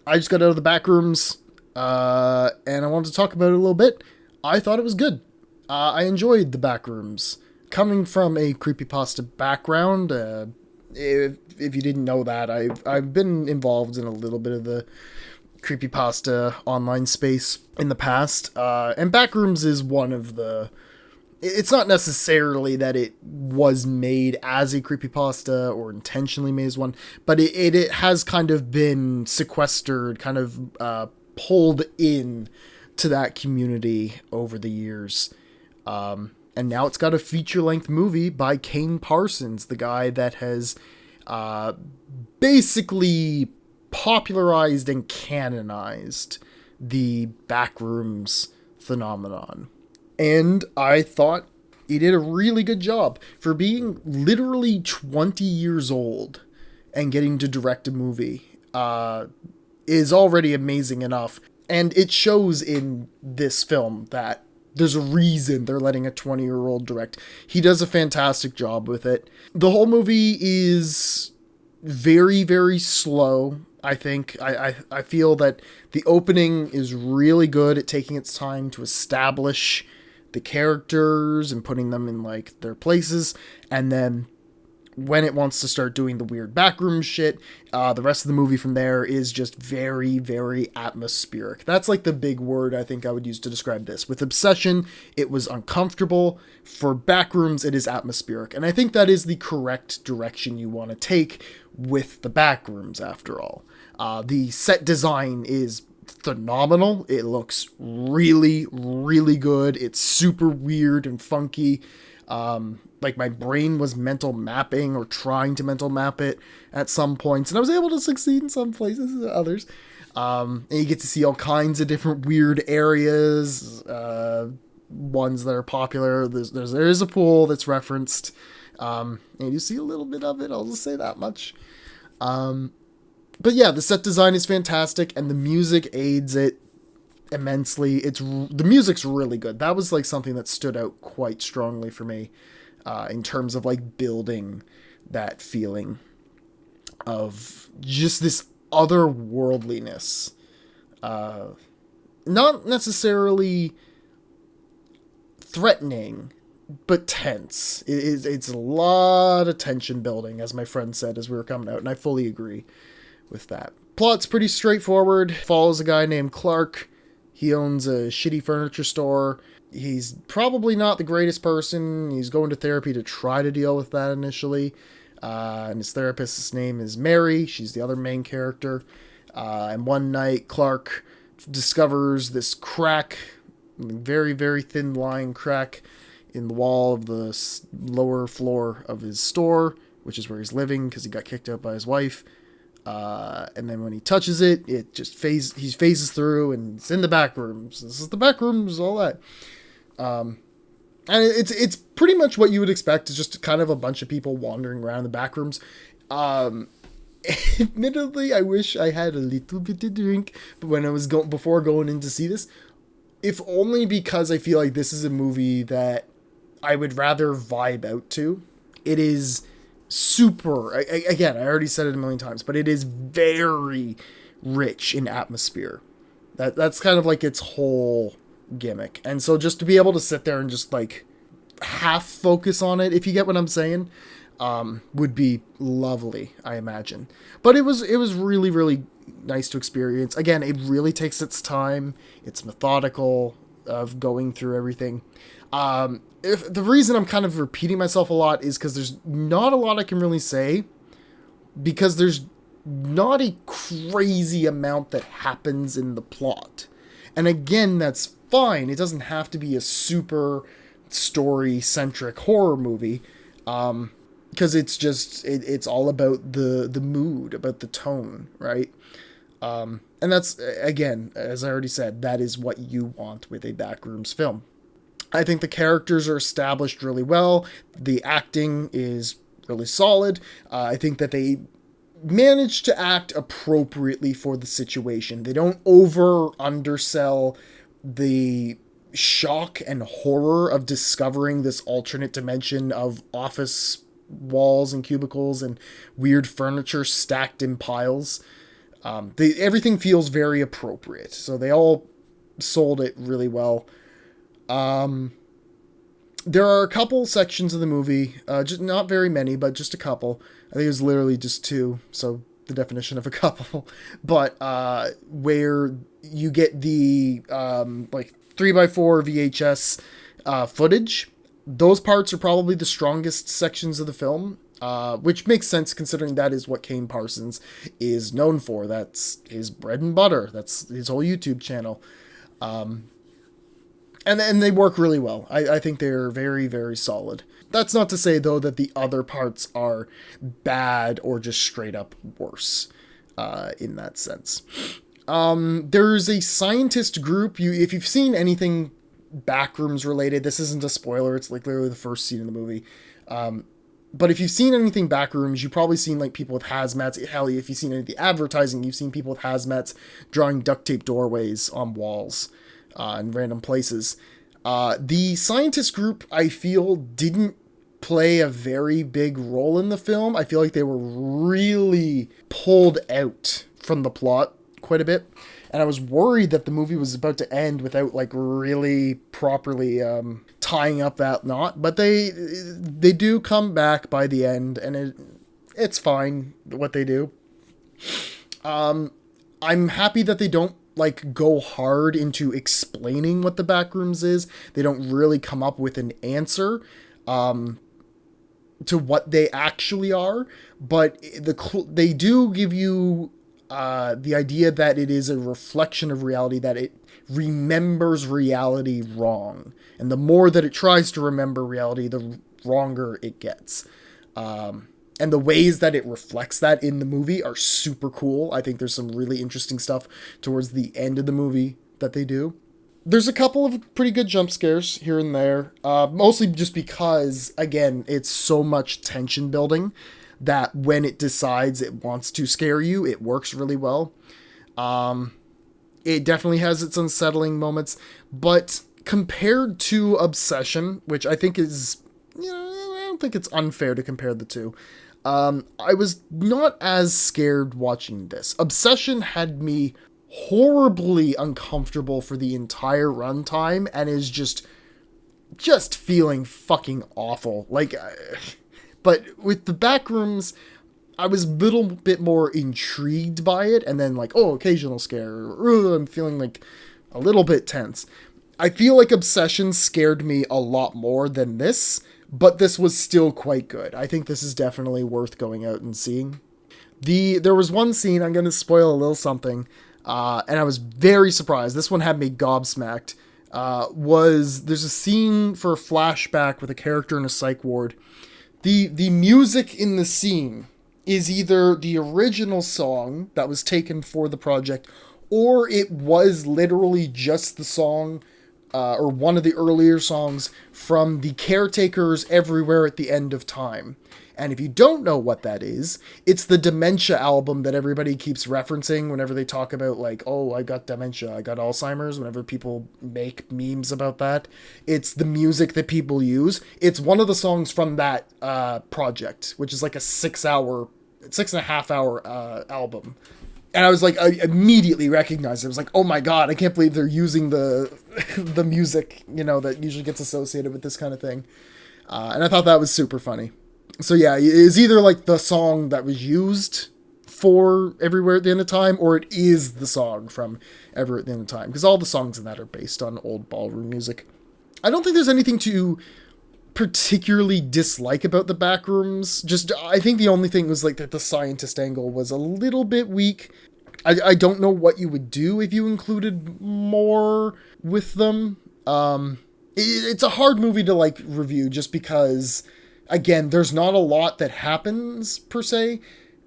I just got out of the Backrooms, and I wanted to talk about it a little bit. I thought it was good. I enjoyed the Backrooms. Coming from a creepypasta background, if you didn't know that, I've been involved in a little bit of the creepypasta online space in the past, and Backrooms is one of the. It's not necessarily that it was made as a creepypasta or intentionally made as one, but it has kind of been sequestered, kind of pulled in to that community over the years. And now it's got a feature-length movie by Kane Parsons, the guy that has basically popularized and canonized the Backrooms phenomenon. And I thought he did a really good job for being literally 20 years old and getting to direct a movie. Is already amazing enough. And it shows in this film that there's a reason they're letting a 20-year-old direct. He does a fantastic job with it. The whole movie is very, very slow, I think. I feel that the opening is really good at taking its time to establish the characters and putting them in like their places, and then when it wants to start doing the weird backroom shit, the rest of the movie from there is just very, very atmospheric. That's like the big word I think I would use to describe this. With Obsession, it was uncomfortable. For Backrooms, it is atmospheric. And I think that is the correct direction you want to take with the Backrooms, after all. The set design is phenomenal. It looks really, really good. It's super weird and funky. Like my brain was mental mapping or trying to mental map it at some points, and I was able to succeed in some places and others. And you get to see all kinds of different weird areas, ones that are popular. There is a pool that's referenced, and you see a little bit of it. I'll just say that much. But yeah, the set design is fantastic, and the music aids it immensely. The music's really good. That was like something that stood out quite strongly for me, in terms of like building that feeling of just this otherworldliness. Not necessarily threatening, but tense. It's a lot of tension building, as my friend said as we were coming out, and I fully agree with that. Plot's pretty straightforward. Follows a guy named Clark. He owns a shitty furniture store. He's probably not the greatest person. He's going to therapy to try to deal with that initially. And his therapist's name is Mary. She's the other main character. And one night, Clark discovers this crack, very, very thin line crack in the wall of the lower floor of his store, which is where he's living because he got kicked out by his wife. And then when he touches it, it just he phases through, and it's in the back rooms. This is the back rooms, all that. And it's pretty much what you would expect. It's just kind of a bunch of people wandering around the back rooms. Admittedly, I wish I had a little bit to drink, but when I was before going in to see this, if only because I feel like this is a movie that I would rather vibe out to. It is super, again, I already said it a million times, but it is very rich in atmosphere. That's kind of like its whole gimmick. And so just to be able to sit there and just like half focus on it, if you get what I'm saying, would be lovely, I imagine. But it was really, really nice to experience. Again, it really takes its time. It's methodical of going through everything. If the reason I'm kind of repeating myself a lot is because there's not a lot I can really say, because there's not a crazy amount that happens in the plot. And again, that's fine. It doesn't have to be a super story-centric horror movie, because it's just, it's all about the mood, about the tone, right? And that's, again, as I already said, that is what you want with a Backrooms film. I think the characters are established really well. The acting is really solid. I think that they manage to act appropriately for the situation. They don't undersell the shock and horror of discovering this alternate dimension of office walls and cubicles and weird furniture stacked in piles. Everything feels very appropriate, so they all sold it really well. There are a couple sections of the movie, just not very many, but just a couple. I think it was literally just two, so the definition of a couple. But where you get the like 3x4 VHS footage. Those parts are probably the strongest sections of the film, which makes sense considering that is what Kane Parsons is known for. That's his bread and butter. That's his whole YouTube channel. And they work really well. I think they're very, very solid. That's not to say, though, that the other parts are bad or just straight up worse in that sense. There's a scientist group. If you've seen anything Backrooms related, this isn't a spoiler. It's like literally the first scene in the movie. But if you've seen anything Backrooms, you've probably seen like people with hazmats. Hell, if you've seen any of the advertising, you've seen people with hazmats drawing duct tape doorways on walls. In random places. The scientist group, I feel, didn't play a very big role in the film. I feel like they were really pulled out from the plot quite a bit. And I was worried that the movie was about to end without like really properly tying up that knot. But they do come back by the end, and it's fine what they do. I'm happy that they don't like go hard into explaining what the Backrooms is. They don't really come up with an answer to what they actually are, but they do give you the idea that it is a reflection of reality, that it remembers reality wrong, and the more that it tries to remember reality, the wronger it gets. And the ways that it reflects that in the movie are super cool. I think there's some really interesting stuff towards the end of the movie that they do. There's a couple of pretty good jump scares here and there. Mostly just because, again, it's so much tension building that when it decides it wants to scare you, it works really well. It definitely has its unsettling moments. But compared to Obsession, which I think is... I don't think it's unfair to compare the two. I was not as scared watching this. Obsession had me horribly uncomfortable for the entire runtime and is just feeling fucking awful. But with the Backrooms, I was a little bit more intrigued by it, and then occasional scare. I'm feeling like a little bit tense. I feel like Obsession scared me a lot more than this, but this was still quite good. I think this is definitely worth going out and seeing. There was one scene, I'm going to spoil a little something, and I was very surprised. This one had me gobsmacked. There's a scene for a flashback with a character in a psych ward. The music in the scene is either the original song that was taken for the project, or it was literally just the song or one of the earlier songs from the Caretakers' Everywhere at the End of Time. And if you don't know what that is, it's the dementia album that everybody keeps referencing whenever they talk about I got dementia, I got Alzheimer's, whenever people make memes about that. It's the music that people use. It's one of the songs from that project, which is like a 6.5 hour album. And I was I immediately recognized it. I was like, oh my God, I can't believe they're using the music, that usually gets associated with this kind of thing. And I thought that was super funny. So yeah, it's either the song that was used for Everywhere at the End of Time, or it is the song from Everywhere at the End of Time. Because all the songs in that are based on old ballroom music. I don't think there's anything to particularly dislike about the Backrooms. I think the only thing was that the scientist angle was a little bit weak. I don't know what you would do if you included more with them. It's a hard movie to review just because, again, there's not a lot that happens per se.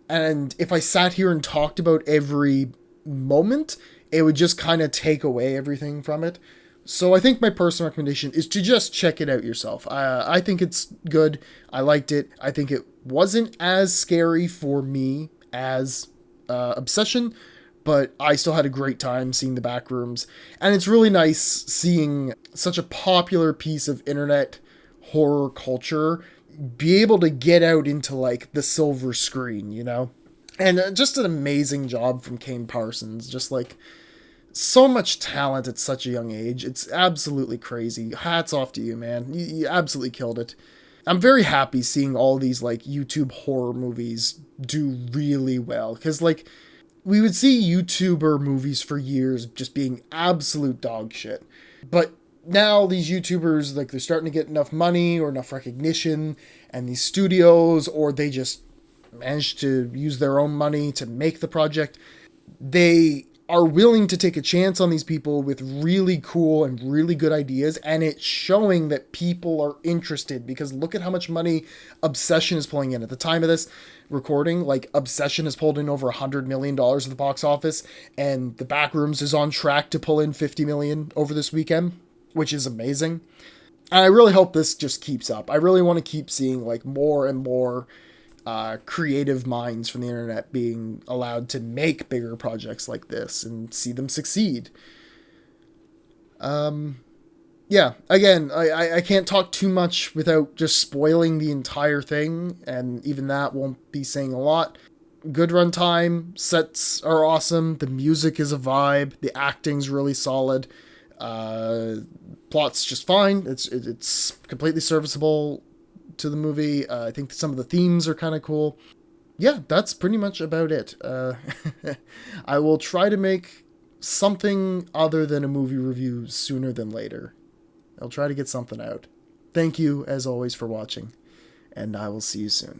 And if I sat here and talked about every moment, it would just kind of take away everything from it. So I think my personal recommendation is to just check it out yourself. I think it's good. I liked it. I think it wasn't as scary for me as Obsession, but I still had a great time seeing the Backrooms. And it's really nice seeing such a popular piece of internet horror culture be able to get out into the silver screen, And just an amazing job from Kane Parsons. Just like so much talent at such a young age. It's absolutely crazy. Hats off to you, man. You absolutely killed it. I'm very happy seeing all these like YouTube horror movies do really well, because like we would see YouTuber movies for years just being absolute dog shit. But now these YouTubers, like, they're starting to get enough money or enough recognition, and these studios, or they just manage to use their own money to make the project, they are willing to take a chance on these people with really cool and really good ideas, and it's showing that people are interested, because look at how much money Obsession is pulling in. At the time of this recording, like, Obsession has pulled in over $100 million at the box office, and the Backrooms is on track to pull in $50 million over this weekend, which is amazing. And I really hope this just keeps up. I really want to keep seeing like more and more creative minds from the internet being allowed to make bigger projects like this and see them succeed. Yeah, again, I can't talk too much without just spoiling the entire thing, and even that won't be saying a lot. Good runtime, sets are awesome, the music is a vibe, the acting's really solid, plot's just fine, it's completely serviceable to the movie. I think some of the themes are kind of cool. Yeah, that's pretty much about it. I will try to make something other than a movie review sooner than later. I'll try to get something out. Thank you, as always, for watching, and I will see you soon.